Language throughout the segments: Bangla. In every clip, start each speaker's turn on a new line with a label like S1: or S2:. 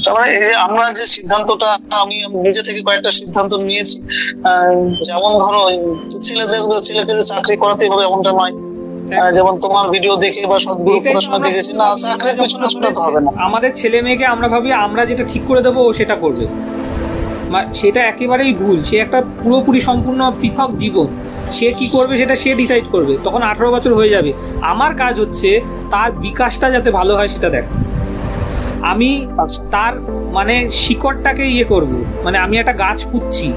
S1: তারপরে এই যে আমরা যে সিদ্ধান্তটা, আমি নিজে থেকে কয়েকটা সিদ্ধান্ত নিয়েছি। যেমন ধরো ছেলেকে যে চাকরি করাতেই হবে এমনটা নয়। যেমন তোমার ভিডিও দেখে বা সদ্গুরু প্রদর্শনে দেখেছি, না চাকরির পিছনে ছুটাতে হবে না।
S2: আমাদের ছেলে মেয়েকে আমরা ভাবি আমরা যেটা ঠিক করে দেবো ও সেটা করবে, সেটা একেবারেই ভুল। সে একটা পুরোপুরি সম্পূর্ণ পৃথক জীবন, সে কি করবে সেটা সে ডিসাইড করবে। তখন 18 বছর হয়ে যাবে। আমার কাজ হচ্ছে তার বিকাশটা যাতে ভালো হয় সেটা দেখ। আমি তার মানে শিকড়টাকে ইয়ে করব, মানে আমি একটা গাছ পুঁতছি,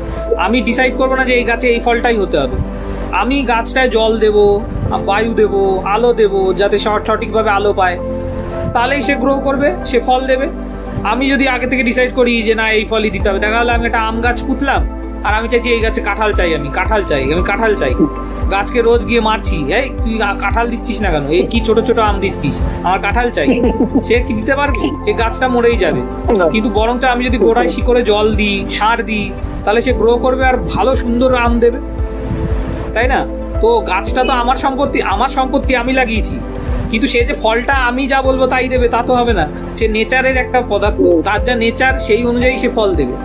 S2: আমি ডিসাইড করবো না যে এই গাছে এই ফলটাই হতে হবে। আমি গাছটায় জল দেব, বায়ু দেব, আলো দেব, যাতে সঠিকভাবে আলো পায়, তাহলেই সে গ্রো করবে, সে ফল দেবে। আমি যদি আগে থেকে ডিসাইড করি যে না এই ফলই দিতে হবে, দেখা গেলো আমি একটা আম গাছ পুঁতলাম আর আমি চাইছি এই গাছে কাঁঠাল চাই, আমি কাঁঠাল চাই, গাছকে রোজ গিয়ে মারছি, এই তুই কাঁঠাল দিচ্ছিস না কেন, এই কি ছোট ছোট আম দিচ্ছিস, আমার কাঁঠাল চাই, সে কি দিতে পারবে? সে গাছটা মরেই যাবে। কিন্তু বরঞ্চ আমি যদি গোড়ায় শিকড়ে জল দিই, সার দিই, তাহলে সে গ্রো করবে আর ভালো সুন্দর আম দেবে, তাই না? তো গাছটা তো আমার সম্পত্তি, আমি লাগিয়েছি, কিন্তু সে যে ফলটা আমি যা বলবো তাই দেবে তা তো হবে না। সে নেচারের একটা পদার্থ, তার যা নেচার সেই অনুযায়ী সে ফল দেবে।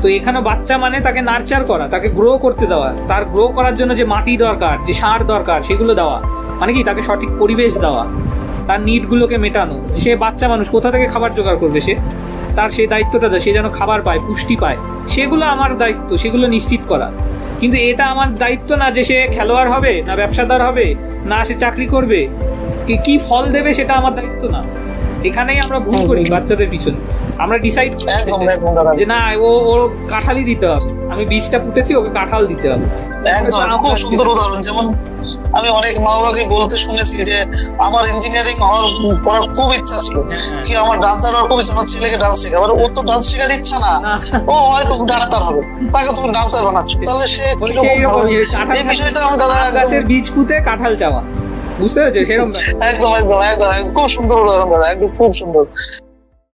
S2: তো এখানে বাচ্চা মানে তাকে নার্চার করা, তাকে গ্রো করতে দেওয়া, তার গ্রো করার জন্য যে মাটি দরকার, যে সার দরকার সেগুলো দেওয়া, মানে কি তাকে সঠিক পরিবেশ দেওয়া, তার নিডগুলোকে মেটানো। সে বাচ্চা মানুষ, কোথা থেকে খাবার জোগাড় করবে সে? তার সেই দায়িত্বটা দেয়, সে যেন খাবার পায়, পুষ্টি পায়, সেগুলো আমার দায়িত্ব, সেগুলো নিশ্চিত করা। কিন্তু এটা আমার দায়িত্ব না যে সে খেলোয়াড় হবে, না ব্যবসাদার হবে, না সে চাকরি করবে, কি ফল দেবে সেটা আমার দায়িত্ব না। এখানেই আমরা ভুল করি বাচ্চাদের পিছনে। আমরা ডিসাইড যে না ও কাঁঠালই দিতে হবে, আমি বীজটা পুঁতেছি, ওকে কাঁঠাল দিতে হবে।
S1: খুব সুন্দর উদাহরণ। যেমন আমি অনেক মা বাবাকে বলতে শুনেছি যে আমার ইঞ্জিনিয়ারিং পড়ার খুব ইচ্ছা ছিল, কি আমার ডান্সার হওয়ার খুব ইচ্ছা, আমার ছেলেকে ডান্স শেখাবো। ও তো ডান্স শেখার ইচ্ছা না, ও হয়তো ডাক্তার হবে, তাকে তুমি ডান্সার বানাচ্ছ, তাহলে সে এই বিষয়টা আমি দাদা
S2: গাছের বীজ পুঁতে কাঁঠাল চাওয়া, বুঝতে পেরেছো? সেরকম
S1: একদম খুব সুন্দর উদাহরণ দাদা, একদম খুব সুন্দর।